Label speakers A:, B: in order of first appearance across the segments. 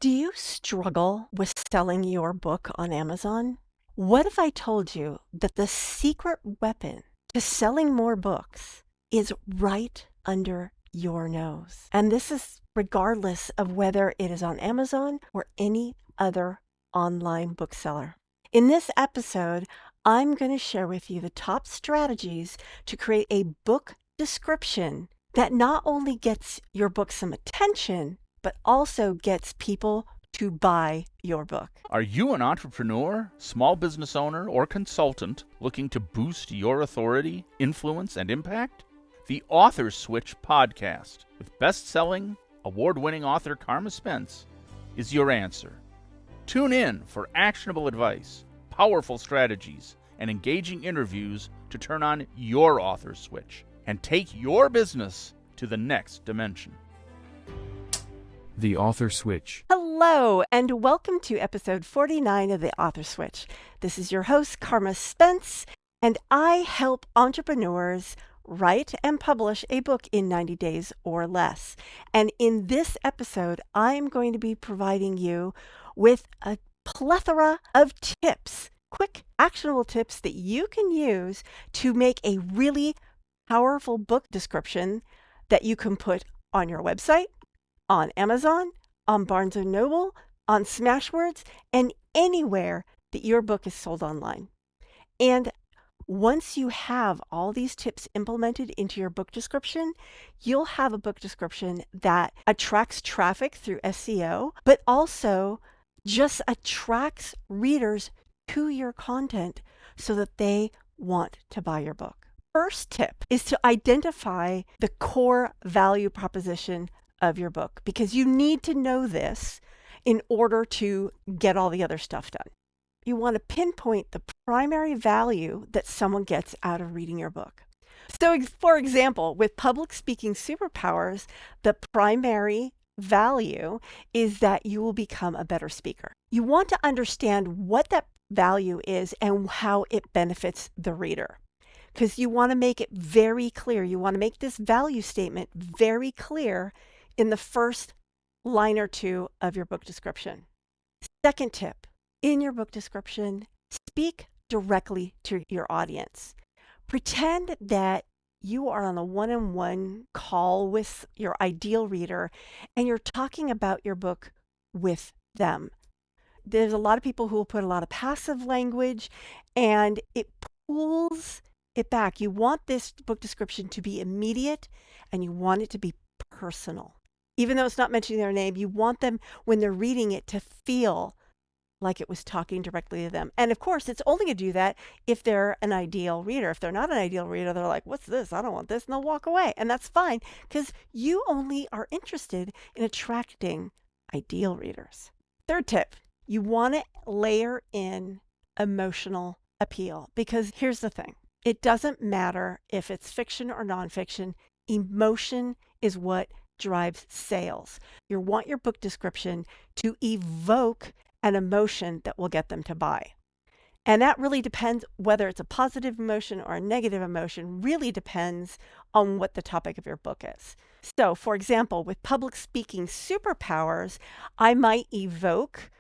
A: Do you struggle with selling your book on Amazon? What if I told you that the secret weapon to selling more books is right under your nose? And this is regardless of whether it is on Amazon or any other online bookseller. In this episode, I'm going to share with you the top strategies to create a book description that not only gets your book some attention, but also gets people to buy your book.
B: Are you an entrepreneur, small business owner, or consultant looking to boost your authority, influence, and impact? The Author Switch podcast with best-selling, award-winning author Carma Spence is your answer. Tune in for actionable advice, powerful strategies, and engaging interviews to turn on your author switch and take your business to the next dimension.
C: The Author Switch.
A: Hello, and welcome to episode 49 of The Author Switch. This is your host, Carma Spence, and I help entrepreneurs write and publish a book in 90 days or less. And in this episode, I'm going to be providing you with a plethora of tips, quick, actionable tips that you can use to make a really powerful book description that you can put on your website, on Amazon, on Barnes & Noble, on Smashwords, and anywhere that your book is sold online. And once you have all these tips implemented into your book description, you'll have a book description that attracts traffic through SEO, but also just attracts readers to your content so that they want to buy your book. First tip is to identify the core value proposition of your book, because you need to know this in order to get all the other stuff done. You want to pinpoint the primary value that someone gets out of reading your book. So, for example, with Public Speaking Superpowers, the primary value is that you will become a better speaker. You want to understand what that value is and how it benefits the reader, because you want to make it very clear. You want to make this value statement very clear in the first line or two of your book description. Second tip, in your book description, speak directly to your audience. Pretend that you are on a one-on-one call with your ideal reader and you're talking about your book with them. There's a lot of people who will put a lot of passive language and it pulls it back. You want this book description to be immediate and you want it to be personal. Even though it's not mentioning their name, you want them, when they're reading it, to feel like it was talking directly to them. And of course, it's only going to do that if they're an ideal reader. If they're not an ideal reader, they're like, what's this? I don't want this. And they'll walk away. And that's fine, because you only are interested in attracting ideal readers. Third tip, you want to layer in emotional appeal, because here's the thing. It doesn't matter if it's fiction or nonfiction. Emotion is what drives sales. You want your book description to evoke an emotion that will get them to buy. And that really depends, whether it's a positive emotion or a negative emotion, really depends on what the topic of your book is. So, for example, with Public Speaking Superpowers, I might evoke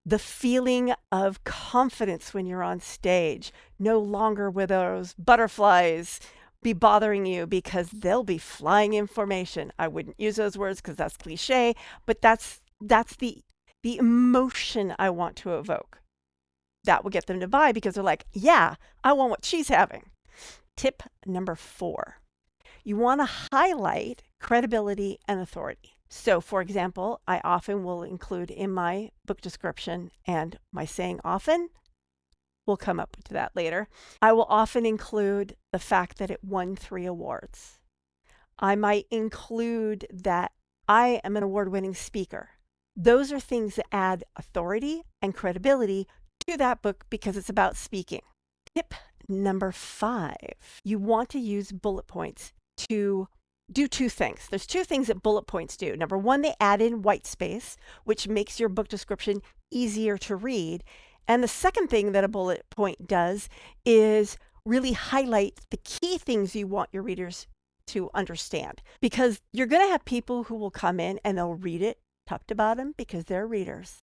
A: the feeling of confidence when you're on stage. No longer will those butterflies be bothering you because they'll be flying information. I wouldn't use those words because that's cliche, but that's the emotion I want to evoke. That will get them to buy because they're like, yeah, I want what she's having. Tip number 4, you want to highlight credibility and authority. So, for example, I often will include in my book description, and my saying often, we'll come up to that later. I will often include the fact that it won 3 awards. I might include that I am an award-winning speaker. Those are things that add authority and credibility to that book because it's about speaking. Tip number 5, you want to use bullet points to do 2 things. There's 2 things that bullet points do. Number 1, they add in white space, which makes your book description easier to read. And the second thing that a bullet point does is really highlight the key things you want your readers to understand. Because you're going to have people who will come in and they'll read it top to bottom because they're readers.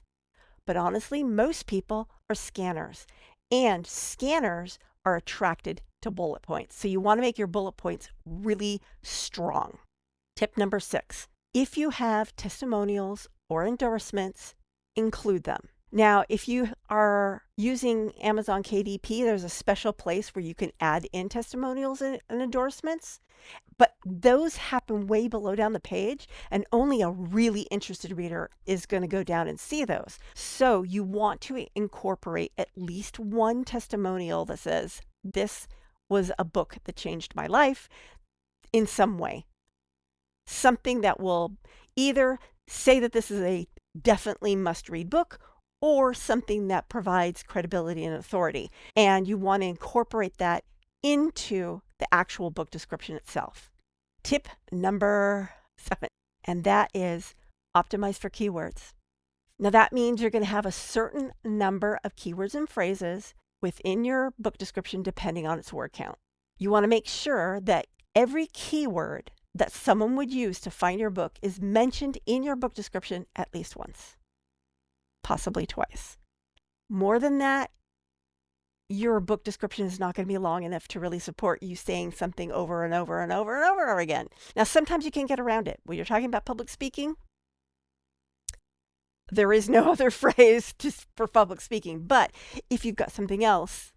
A: But honestly, most people are scanners, and scanners are attracted to bullet points. So you want to make your bullet points really strong. Tip number 6, if you have testimonials or endorsements, include them. Now, if you are using Amazon KDP, there's a special place where you can add in testimonials and endorsements, but those happen way below down the page, and only a really interested reader is going to go down and see those. So you want to incorporate at least one testimonial that says, this was a book that changed my life in some way. Something that will either say that this is a definitely must-read book, or something that provides credibility and authority. And you want to incorporate that into the actual book description itself. Tip number 7, and that is optimize for keywords. Now that means you're going to have a certain number of keywords and phrases within your book description depending on its word count. You want to make sure that every keyword that someone would use to find your book is mentioned in your book description at least once, possibly twice. More than that, your book description is not going to be long enough to really support you saying something over and over and over and over and over again. Now, sometimes you can get around it. When you're talking about public speaking, there is no other phrase for public speaking. But if you've got something else,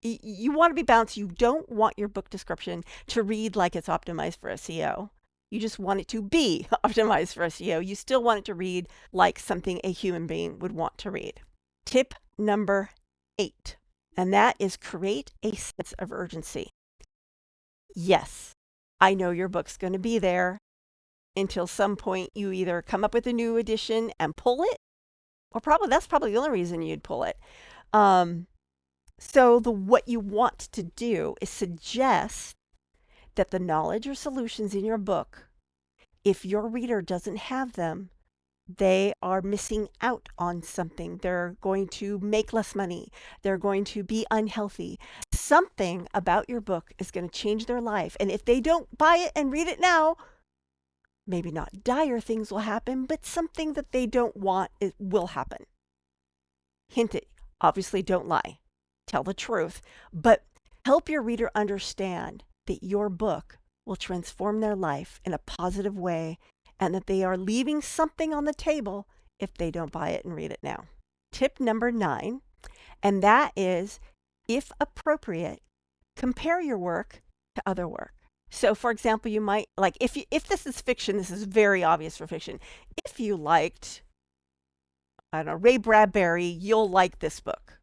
A: you want to be balanced. You don't want your book description to read like it's optimized for SEO. You just want it to be optimized for SEO. You still want it to read like something a human being would want to read. Tip number 8, and that is create a sense of urgency. Yes, I know your book's going to be there until some point you either come up with a new edition and pull it, or that's probably the only reason you'd pull it. So what you want to do is suggest that the knowledge or solutions in your book, if your reader doesn't have them, they are missing out on something. They're going to make less money. They're going to be unhealthy. Something about your book is going to change their life. And if they don't buy it and read it now, maybe not dire things will happen, but something that they don't want will happen. Hint it. Obviously, don't lie. Tell the truth. But help your reader understand that your book will transform their life in a positive way, and that they are leaving something on the table if they don't buy it and read it now. Tip number 9, and that is, if appropriate, compare your work to other work. So for example, you might, like if this is fiction, this is very obvious for fiction. If you liked, I don't know, Ray Bradbury, you'll like this book.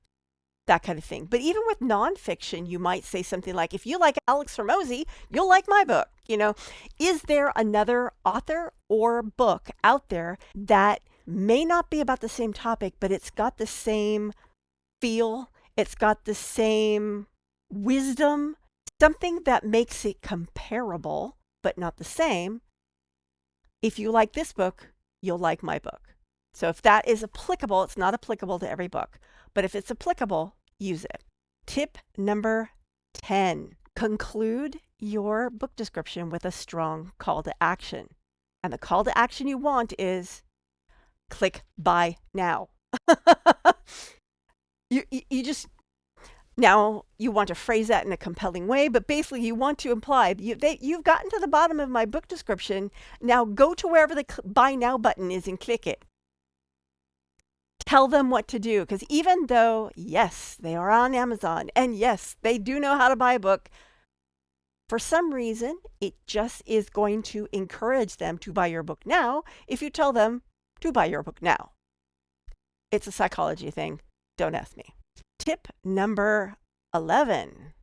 A: That kind of thing. But even with nonfiction, you might say something like, if you like Alex Hormozy, you'll like my book. Is there another author or book out there that may not be about the same topic, but it's got the same feel, it's got the same wisdom, something that makes it comparable, but not the same? If you like this book, you'll like my book. So if that is applicable, it's not applicable to every book, but if it's applicable, use it. Tip number 10, conclude your book description with a strong call to action. And the call to action you want is click buy now. You just, now you want to phrase that in a compelling way, but basically you want to imply you've gotten to the bottom of my book description. Now go to wherever the buy now button is and click it. Tell them what to do, because even though, yes, they are on Amazon, and yes, they do know how to buy a book, for some reason, it just is going to encourage them to buy your book now if you tell them to buy your book now. It's a psychology thing. Don't ask me. Tip number 11,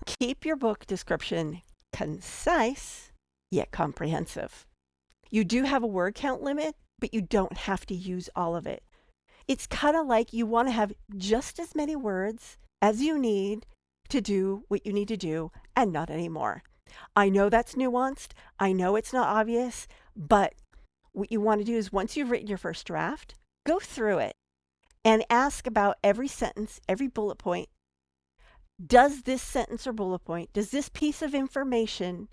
A: keep your book description concise yet comprehensive. You do have a word count limit, but you don't have to use all of it. It's kind of like you want to have just as many words as you need to do what you need to do and not any more. I know that's nuanced. I know it's not obvious, but what you want to do is once you've written your first draft, go through it and ask about every sentence, every bullet point. Does this sentence or bullet point, does this piece of information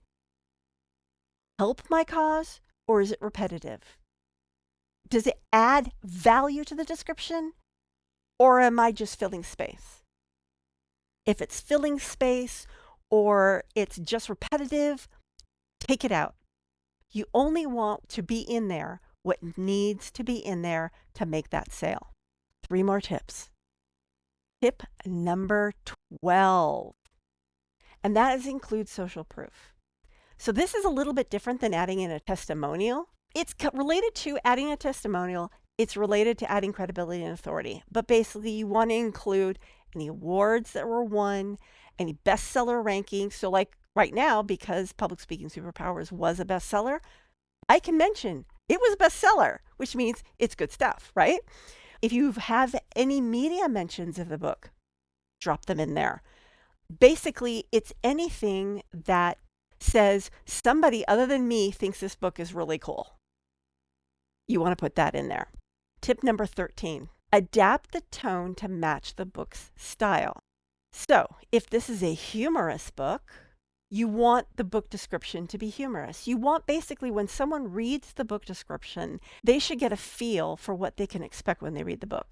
A: help my cause, or is it repetitive? Does it add value to the description, or am I just filling space? If it's filling space or it's just repetitive, take it out. You only want to be in there what needs to be in there to make that sale. 3 more tips. Tip number 12, and that includes social proof. So this is a little bit different than adding in a testimonial. It's related to adding a testimonial. It's related to adding credibility and authority. But basically, you want to include any awards that were won, any bestseller rankings. So like right now, because Public Speaking Superpowers was a bestseller, I can mention it was a bestseller, which means it's good stuff, right? If you have any media mentions of the book, drop them in there. Basically, it's anything that says somebody other than me thinks this book is really cool. You want to put that in there. Tip number 13, adapt the tone to match the book's style. So if this is a humorous book, you want the book description to be humorous. You want basically when someone reads the book description, they should get a feel for what they can expect when they read the book.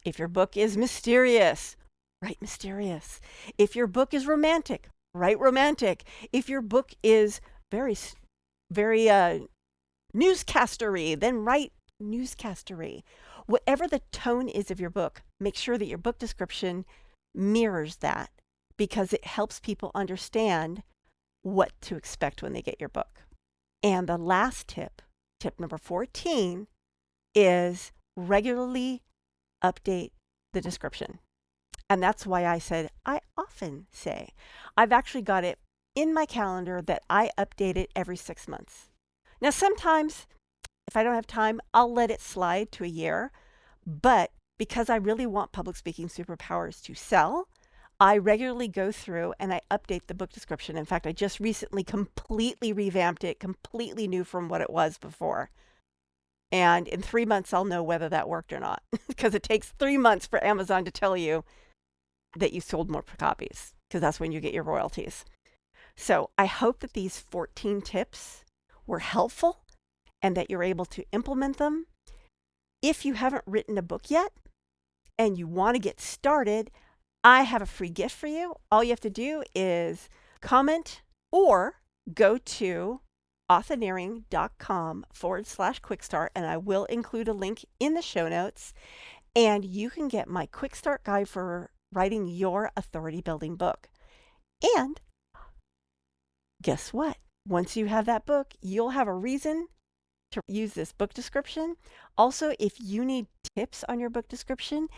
A: If your book is mysterious, write mysterious. If your book is romantic, write romantic. If your book is very newscastery, then write newscastery. Whatever the tone is of your book, make sure that your book description mirrors that, because it helps people understand what to expect when they get your book. And the last tip, tip number 14, is regularly update the description. And that's why I said, I often say, I've actually got it in my calendar that I update it every 6 months. Now, sometimes if I don't have time, I'll let it slide to a year. But because I really want Public Speaking Superpowers to sell, I regularly go through and I update the book description. In fact, I just recently completely revamped it, completely new from what it was before. And in 3 months, I'll know whether that worked or not, because it takes 3 months for Amazon to tell you that you sold more copies, because that's when you get your royalties. So I hope that these 14 tips were helpful and that you're able to implement them. If you haven't written a book yet and you want to get started, I have a free gift for you. All you have to do is comment or go to authorneering.com/quickstart, and I will include a link in the show notes, and you can get my quick start guide for writing your authority building book. And guess what? Once you have that book, you'll have a reason to use this book description. Also, if you need tips on your book description,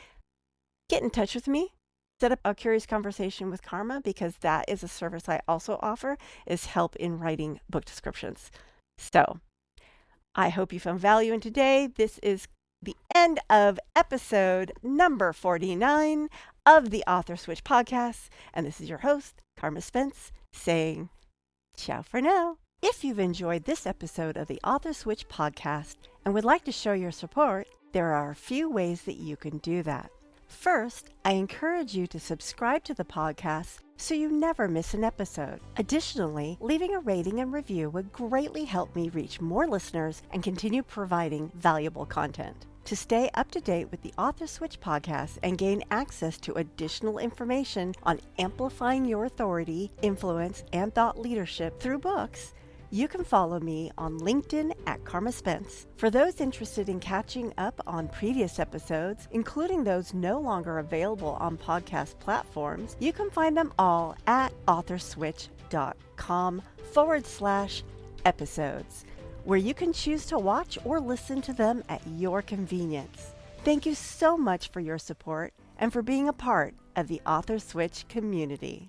A: get in touch with me. Set up a curious conversation with Carma, because that is a service I also offer, is help in writing book descriptions. So I hope you found value in today. This is the end of episode number 49 of the Author Switch podcast. And this is your host, Carma Spence, saying ciao for now. If you've enjoyed this episode of the Author Switch podcast and would like to show your support, there are a few ways that you can do that. First, I encourage you to subscribe to the podcast so you never miss an episode. Additionally, leaving a rating and review would greatly help me reach more listeners and continue providing valuable content. To stay up to date with the Author Switch podcast and gain access to additional information on amplifying your authority, influence, and thought leadership through books, you can follow me on LinkedIn at Carma Spence. For those interested in catching up on previous episodes, including those no longer available on podcast platforms, you can find them all at authorswitch.com/episodes, where you can choose to watch or listen to them at your convenience. Thank you so much for your support and for being a part of the Author Switch community.